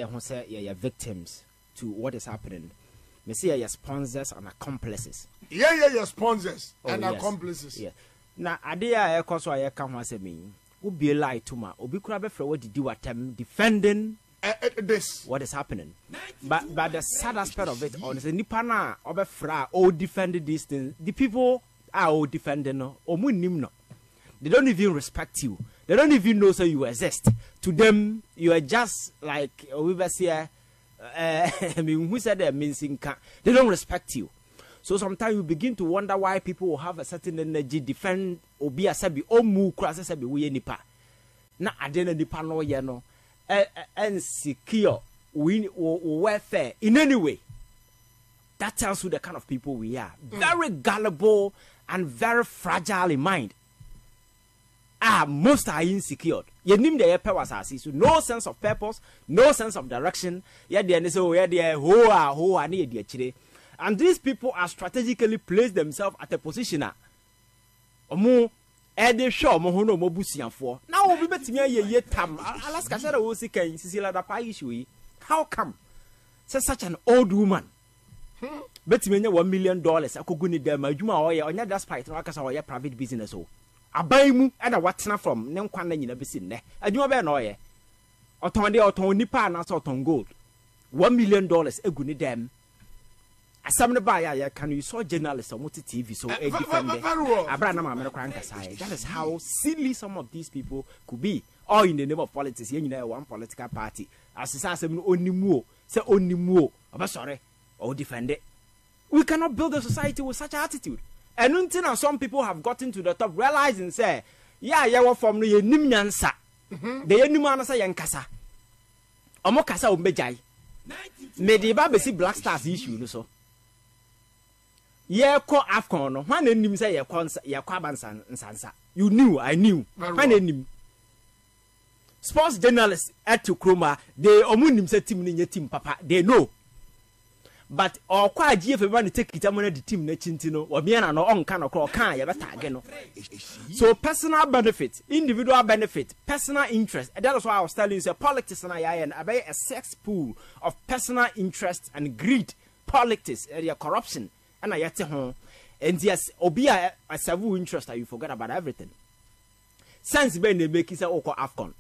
you're victims to what is happening. Me say you're sponsors and accomplices. Yeah, sponsors and accomplices. Yeah. Now, idea I cause I come once a mean. Who be a lie to ma? Obi kura be for what did you attempt defending this what is happening? But the sad aspect of it, honestly, nipa na obe fra all defending these things. The people are all defending no. Omu nim no. They don't even respect you. They don't even know so you exist. To them, you are just like we were here. I mean, who said that means they don't respect you. So sometimes you begin to wonder why people will have a certain energy defend obi asabi omu krasa sabi we nipa. Na adena nipa no ye no and secure we welfare in any way. That tells you the kind of people we are. Very gullible and very fragile in mind. Most are insecure. You name the purpose as so no sense of purpose, no sense of direction. Yeah, they say, yeah, they ho need the. And these people are strategically placed themselves at a position. Omo, they show mo no mo busian for. Now we bet me ye tam. Alaska said we see can Cecilia da pa issue. How come? Say such an old woman. Bet me $1 million. Akoguni dem adwuma oye onya that spite no akasa oye private business o. Abaimu and a watching from nem kwana nyina besi ne adwuma be na oye oton nipa na so oton gold $1 million egu ni dem asam ne ba ya can you saw journalists on TV so e defend abra na ma me kwan kasa. That is how silly some of these people could be, all in the name of politics. You know, one political party as asem onimu say onimu aba sorry or defend it. We cannot build a society with such attitude. And until some people have gotten to the top, realizing say, yeah, you from the Nimyansa. The Nimanasa Yankasa. Omokasa Umbejai. Mediba besi BlackStars issue so. Yeah, call AFCON. When the name say ya kwabansan sansa. You knew, I knew. When the name sports journalists at to Kroma, they omunim say team in your team, papa. They know. But or quite GF everyone take it among the team Nechintino or Biana no on can or can you better. So personal benefit, individual benefit, personal interest. And that is why I was telling you, politics and I about a sex pool of personal interest and greed, politics, corruption, and I yet home. And yes, obia a several interest that you forget about everything. Since when they make it oko AFCON.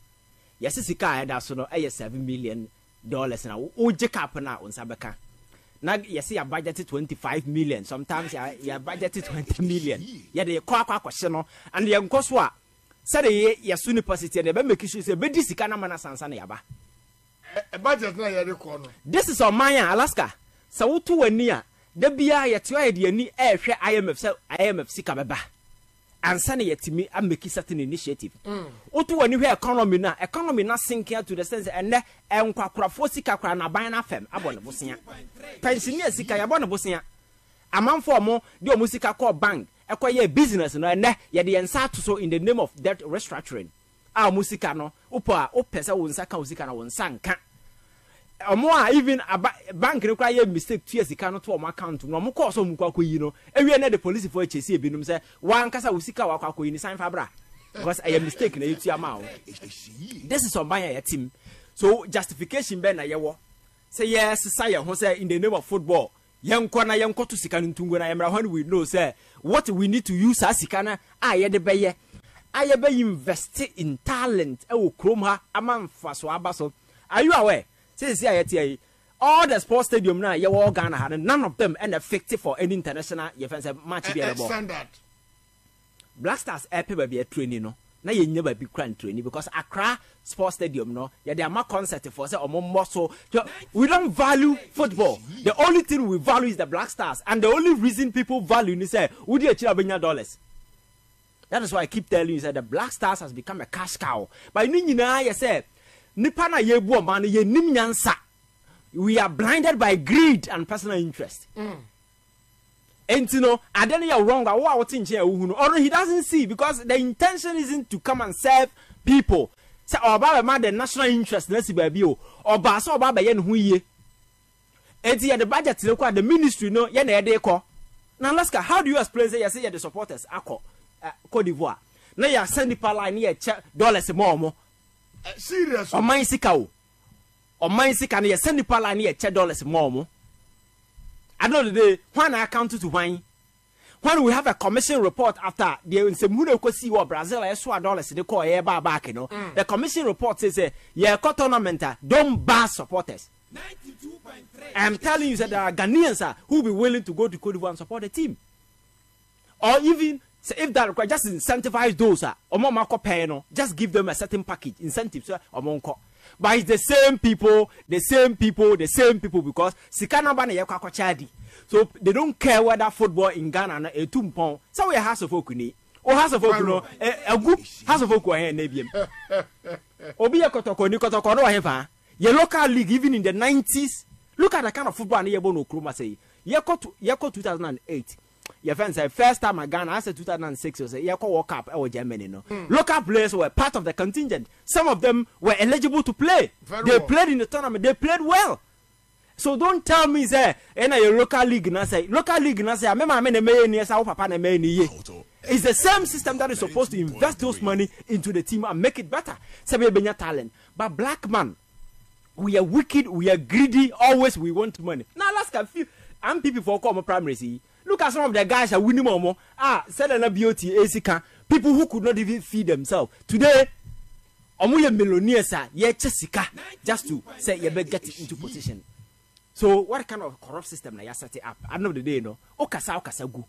Yes, it's a car that's no $7 million now. Oh, Jacob now on Sabaka. Now you see, I budgeted 25 million. Sometimes you budgeted 20 million. Yeah, they question and the uncoswa said ye soon positive. They make sure say, but this is kind of man sansana yaba. A budget na yere kono. This is on Maya, Alaska. So to a near the BI yet you idea ni air IMF Sikababa. And send it to me and make certain initiative. Otu when you hear economy na sinking to the sense and kwakura fosika kwa na ban afem abona bosia. Pensioner sika ya bona bosia. Amanfo mo de omusika call bank ekoye business no and ye de ensa to so in the name of debt restructuring. Musika no opo a opese wonsa ka usika na wonsa nka. Even a bank require mistake 2 years cannot to account. No more course on Mukwako, every the police for HC Binum say, one Casa Usika Wako in the sign Fabra. Because I am mistaken, this is on my team. So justification Ben Ayawa. Say yes, Sire, who say in the name of football. Young Kwana young Kotusikan Tungun, I am when we know, say, what we need to use as Sikana, I had the Bayer. I have invested in talent. Oh, Kroma, a man for Swabaso. Are you aware? All the sports stadium now, you all Ghana had none of them and effective for any international match. Standard. BlackStars AFCON be a training no. Now you never be grand training because Accra Sports Stadium no. Yeah, there are more concerts for say or more so. We don't value football. The only thing we value is the BlackStars, and the only reason people value is say would you achieve $1 That is why I keep telling you that the BlackStars has become a cash cow. But you say. Nipana yebu man ye nimnyansa. We are blinded by greed and personal interest. And you know, I don't know wrong. Or he doesn't see because the intention isn't to come and serve people. Say or about the national interest, let's see baby or baso baba yen huye. And the budget the ministry no yen e ko. Now Alaska, how do you explain say you say the supporters ako Cote d'Ivoire? Now you send the line here $1 more. Serious. O man sika o. or mine sick and ye send the pala near $10 more. I know the day when I account to wine. When we have a commission report after the Semuno could see what Brazil is $2 in the call air back, you know. The commission report says, yeah, tournament, don't bar supporters. 92.3. I'm telling you that there are Ghanaians who will be willing to go to Cote d'Ivoire and support the team. Or even if that requires just incentivize those, just give them a certain package, incentives, but it's the same people, because Sikana Bana Yakako Chadi. So they don't care whether football in Ghana a tumpon. So we have of Okuni. Or has of Okuno, a group has of Okua and Nabium. Obia Kotoko, Nikotoko, no have your local league, even in the 90s. Look at the kind of football near Bono Kruma say. Yako 2008. Your friends said first time I Ghana, I said 2006 was a Yako World Cup or Germany. No. Local players were part of the contingent. Some of them were eligible to play. They played in the tournament, they played well. So don't tell me say your local league na say it's the same system that is supposed to invest those money into the team and make it better. Say talent. But black man, we are wicked, we are greedy, always we want money. Now let's get few and people for common primary. Look at some of the guys are winning more. Said an BOT ACK, people who could not even feed themselves. Today, omuye millionaires are Jessica just to say you better get into position. So what kind of corrupt system na you set it up? I know the day no. Okasa gu.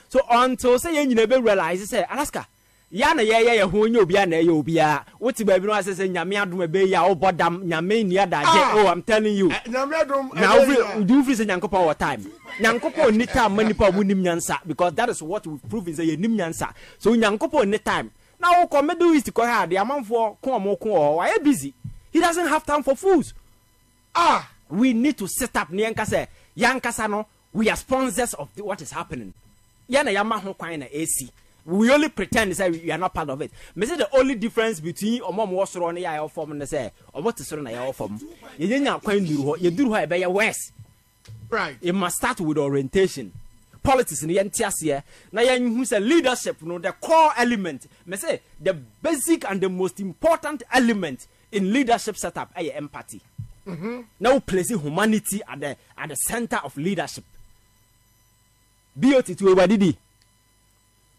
So until say you never realize say Alaska. Yana ye hu nyo bia na ye obia. Woti ba bi no say nyame adom be ya obodam nyame ni adaje. Oh, I'm telling you. Nyame adom. Now do free say nyankopon all time. Nyankopon ni time many pa mu nim nyansa, because that is what we've proven say nim nyansa. So nyankopon ni time. Now come do is to ko ha the amanfo ko why busy. He doesn't have time for fools. We need to set up Yankasa no, we are sponsors of what is happening. Yana Yama ho kwan na AC. We only pretend say we are not part of it. Me say the only difference between omom wosoro na ya form na say obot soro na ya form. Ye nya kwan duru ho, ye duru ho e be west. Right. It must start with orientation. Politics in the NTS na hu say leadership no, the core element. Me say the basic and the most important element in leadership setup is empathy. Now placing humanity at the center of leadership. BOT to everybody.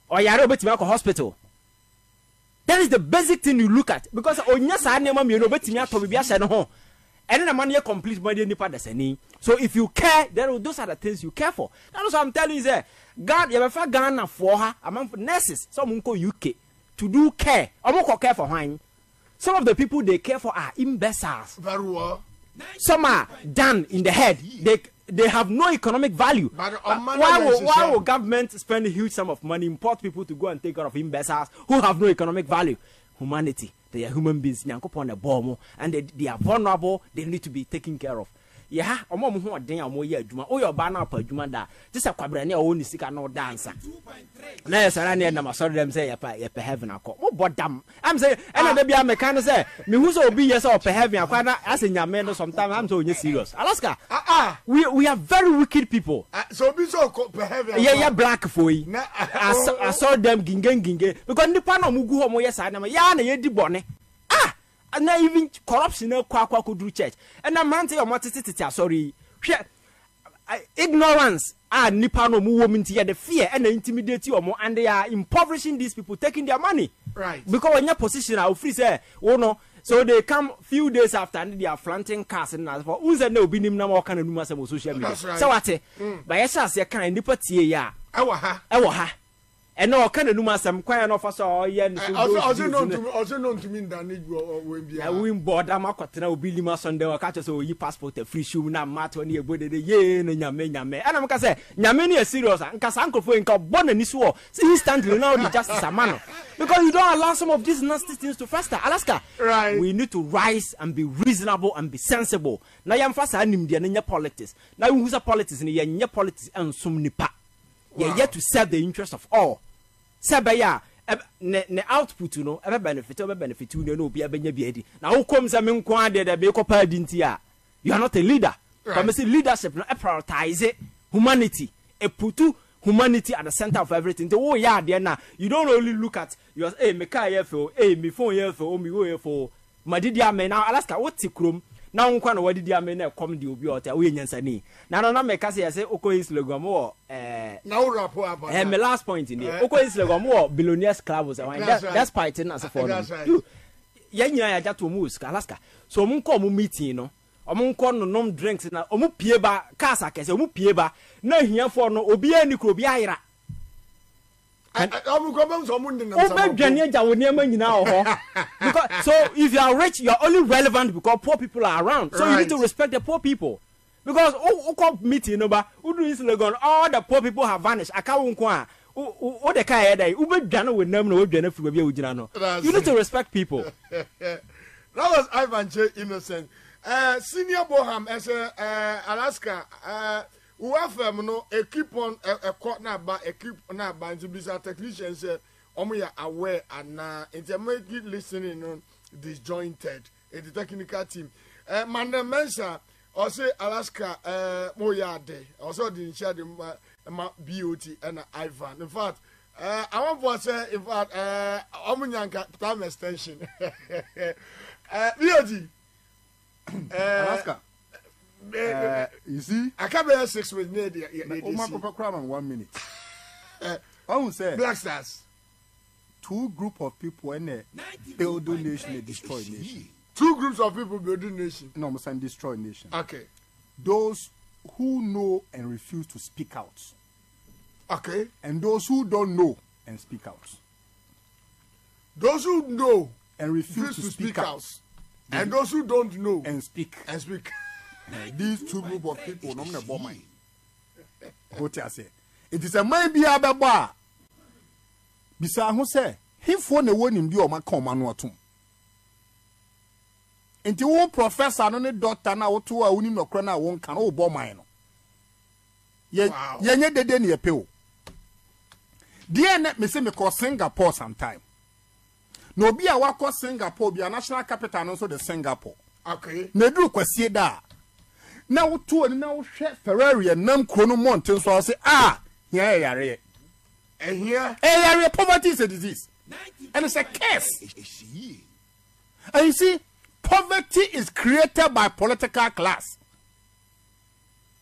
Or yaro betima ko hospital. That is the basic thing you look at, because onya sa nema me no betima to bibia hye no ho. And then man complete money nipa desani. So if you care, then those are the things you care for. That's what I'm telling you there. God, you ever Ghana for her among nurses, some go UK to do care. Omo care for wine. Some of the people they care for are imbeciles. Very well. Some are done in the head. They have no economic value. Why will government spend a huge sum of money, import people to go and take care of imbeciles who have no economic value? Humanity. They are human beings. And they are vulnerable. They need to be taken care of. Yeah, omo ho den amo ye adwuma. O yo ba na pa adwuma da. Just a kwabrane a woni sika no dancer. Na yesara na na masori dem say ye pe heaven akọ. Mo bodam. I'm say and da bia me kan say me hu so obi yes o pe heaven akwa na as nyame no sometimes I'm so onye serious. Alaska. We are very wicked people. So obi so pe heaven. Yeah, black for yi. I saw them ginge because nipa na mo gu ho mo yesa na ya na ye di bone. And now even corruption could do church. And a man your matitity, sorry. Ignorance nipano mu woman to the fear and the intimidate you more, and they are impoverishing these people, taking their money. Right. Because when your position are free say, oh no, so they come few days after and they are flaunting cars and as for who's no be him no kind of numerous social media. Right. So what by yes, you can nipatie ya. Ewa. And no kind of numerous some quiet officer or yen. Also known to mean that we board a market now, Billy Mason, or catches or you passport a free shoe, now matter near body the yen and Yame. And I'm going to say, Yamini is serious and Casanco for inca born in this war. Instantly now the justice a man. Because you don't allow some of these nasty things to fester. Alaska. Right. We need to rise and be reasonable and be sensible. Now I'm fast and the politics. Now who's a politics in the politics and some nipa. You're yet to serve the interest of all. Sabaya, ne output, you know, ever benefit, you know, be a benefit. Now, who comes a min quantity that be copied into ya? You are not a leader. But see, leadership, no, prioritize it, humanity, a putu humanity at the center of everything. The whole yard, now, you don't only look at your, hey, me car for, hey, me phone here for, me way for, Madidia, me now, Alaska, what's the chrome? na unkwa na wadi dia me na come di obi ota we nyansani na me ka say oko is logom wo na wo rapport about my last point in there oko is logom wo billionaires club that's fighting as for you ya nyina ya jato mu Alaska so omu nko omu meeting no omu nko no nom drinks na omu pie ba cars akese omu pie ba na hiafo no obi ani kro obi ayira I'm coming to someone. Because so if you are rich, you are only relevant because poor people are around. So you need to respect the poor people. Because meeting all the poor people have vanished. I can't the you need to respect people. That was Ivan J. Innocent. Senior Boham as Alaska. We have a keep on a court now, but a keep on now by the technicians. We are aware and intermediate listening on disjointed in the technical team. Manda Mensa also Alaska Moyade also the share the BOT and Ivan. In fact, I want to say in fact Omunyanka time extension. BOT Alaska. You see, I can't be 6 with near the 1 minute. I will say BlackStars. 2 group of people in a build nation, a destroy nation. 2 groups of people building nation. No, I'm saying destroy nation. Okay. Those who know and refuse to speak out. Okay. And those who don't know and speak out. Those who know and refuse to speak out. And those who don't know and speak. These 2 group of people, no me bomb mine. What I say? It is a man be ababa. Bisa ho say, hifo na wonim bi o maka ma no atom. Enti wo professor no ne doctor na woto a wonim no kro na won kan wo bomb mine no. Ye nye dede ne yepe o. Die na me se me ko Singapore sometime. No obi a wakọ Singapore bi a national capital no so the Singapore. Okay. Na duru kwasie da. Na woto ani na wo hwe Ferrari nam kro no mountain so say here yare. Here yare poverty is a disease. And it's a curse. And you see, poverty is created by political class.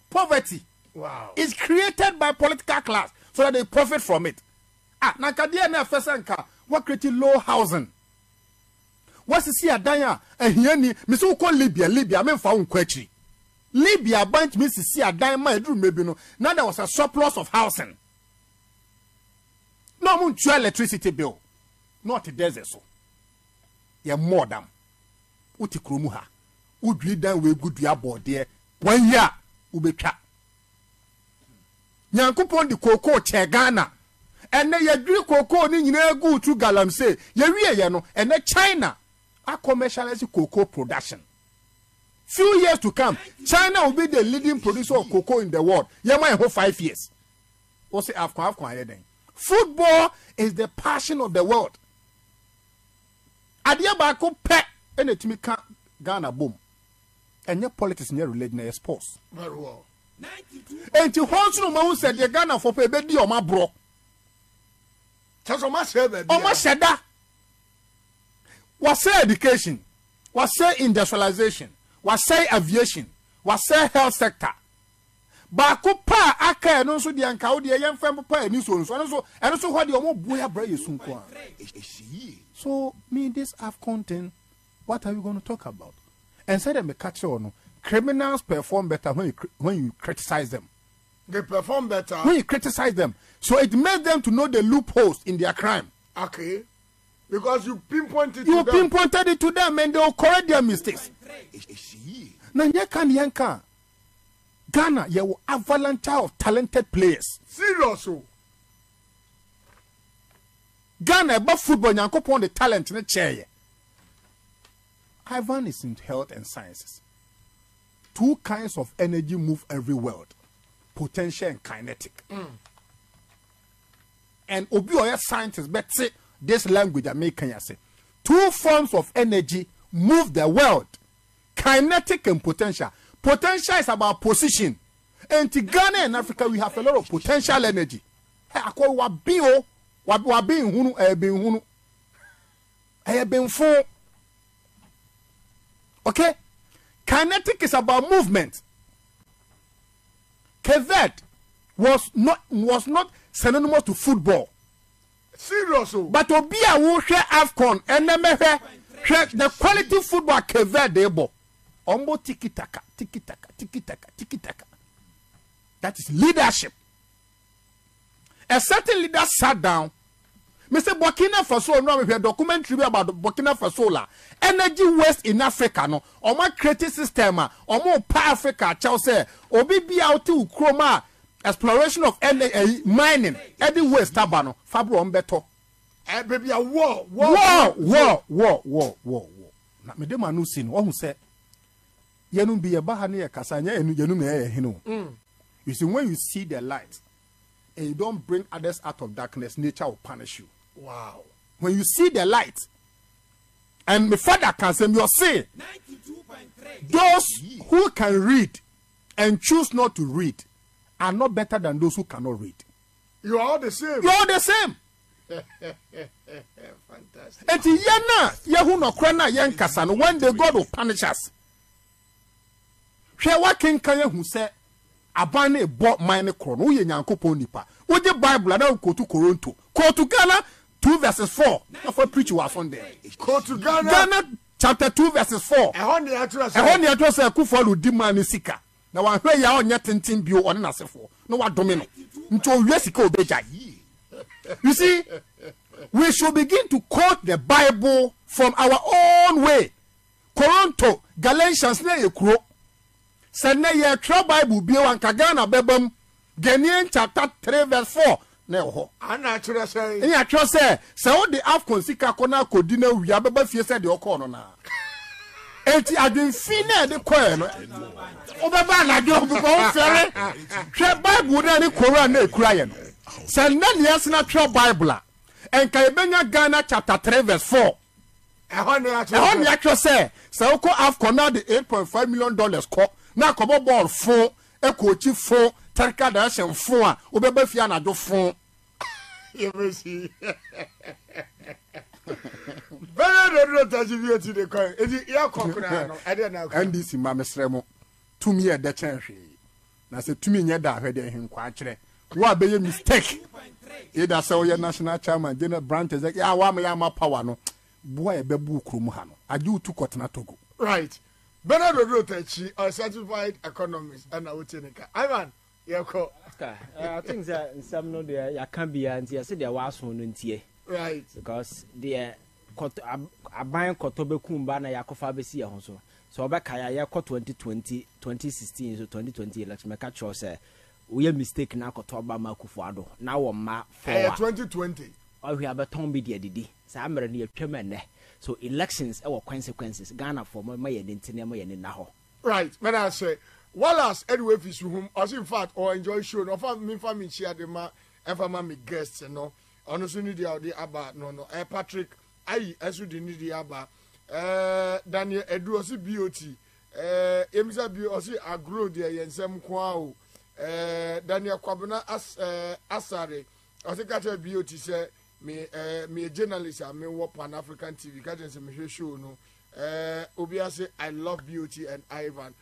Poverty is created by political class so that they profit from it. Na kadia na fesanka what create low housing. What's the see adanya here ni me so call Libya me fa unkwachi. Libya bunch me see adanya ma edru maybe no. Now there was a surplus of housing. No mun try electricity bill. Not a desert so. Ya more them. Uti kromu ha. Udwi dan we good ya board there. 1 year ubetwa. Nyankopon di koko che Ghana. Ene yadri koko ni nyina gu tu galamse. Ye wie ye no ene China a commercialize cocoa production. Few years to come, China will be the leading producer of cocoa in the world. Ye might hold 5 years. What's the AFCON then? Football is the passion of the world. Adia bako pe ene timi ka Ghana boom. Enye politics nye religion na sports. Very well. Enti honsu no said the Ghana for pe be di o ma bro. Chaso ma se be. O ma seda. Was say education, was say industrialization, was say aviation, was say health sector. Bako pa aka no so de anka wo de yemfem pa ani so so and so what the omo boya bra yesu nko. So me this AFCON thing, what are we going to talk about? And say them catch on criminals perform better when you criticize them. They perform better when you criticize them. So it makes them to know the loopholes in their crime. Okay. Because you pinpointed it to them and they will correct their mistakes. Now you can yanka Ghana, you avalanche of talented players. Seriously. Ghana about football, you upon the talent in the chair. Ivan is in health and sciences. 2 kinds of energy move every world: potential and kinetic. And Obi scientists, but say this language I make can say 2 forms of energy move the world: kinetic and potential. Potential is about position. And in Ghana and Africa, we have a lot of potential energy. I call what bio, what being hunu, I have been full. Okay? Kinetic is about movement. Kevet was not synonymous to football. Serious. But Obia will share AFCON and the quality football Kevet debo. Ombo tiki taka, tiki taka, tiki taka, tiki taka. That is leadership. A certain leader sat down. Mr. Burkina Faso, no, we have a documentary about Burkina Faso. Energy waste in Africa, no. Or my creative system, or more power Africa, Chelsea, or be out to Chroma, exploration of mining, any waste, tabano, Fabro Umbeto. Baby, a war. Na me dem anu sin, who said, Yenum be a bahania Casania and Yenum. You see, when you see the light, and you don't bring others out of darkness, nature will punish you. Wow. When you see the light, and my father can say, you say, those who can read and choose not to read are not better than those who cannot read. You are all the same. You are all the same. Fantastic. And when they God will punish us. What can who say? Abane bought mine chrono, we Yankopon nipa. What the Bible, I don't go to Toronto. Go to Ghana, 2 verses 4. Not for preach was on there. Go to Ghana. Ghana chapter 2 verses 4. I want the address. I want the address. I could follow Dimani Sika. Now I hear ya on your tintin bio on us for. No what domino. Until Yesico Beja. You see, we should begin to quote the Bible from our own way. Toronto, Galatians, ne crow. Send ye true Bible bio and Kagana bebum. Ghanaian chapter 3 verse 4. No, I'm not sure say. And I say, so the AFCON Sika Kona could dinner we have a few said the Ocorona. And I didn't feel the coin. Over Bana, you go ferry. Share Bible, any Koran, crying. Send none yes, not true Bible. And Kaibenya Ghana chapter 3 verse 4. I want the actual say, so AFCON now the $8.5 million cop. Now come on ball 4, a coach 4. Tarka dash and 4, Obebefiana do 4. You may see. Better not touch you to the coin. Is it your coconut? I don't know. And this in Mamma Sremo. To me at the chance. I said to me, near that, I heard him quite. What be a mistake? Either so your national chairman, General Brandt is like, yeah, Wama power no. Boy, Bebu Krumhano. I do to Cotonato. Right. Better not touch a certified economist and I would take Ivan. I think that some know there you can be anti. I said there was one right because the a buying Kotobe Kumba na Yakofa Besi also. So Obakaya Yako 2016 so 2020 election make sure say we are mistake na Kotoba Makufuado. Now on ma for 2020. Or we have a tombi dear didi. So I'm ready a so elections our consequences. Ghana for my identity and naho. Right, but I say Wallace anyway if you whom as in fact or enjoy show no for me family share the ma ever me guests you know honestly need the about no Patrick I as we need the about Daniel Edu osi BOT emisa bi osi agro there yensem kwa o Daniel Kwabena Asare osi catch BOT say me a journalist me work Pan African TV catch me show no obi say I love BOT and Ivan.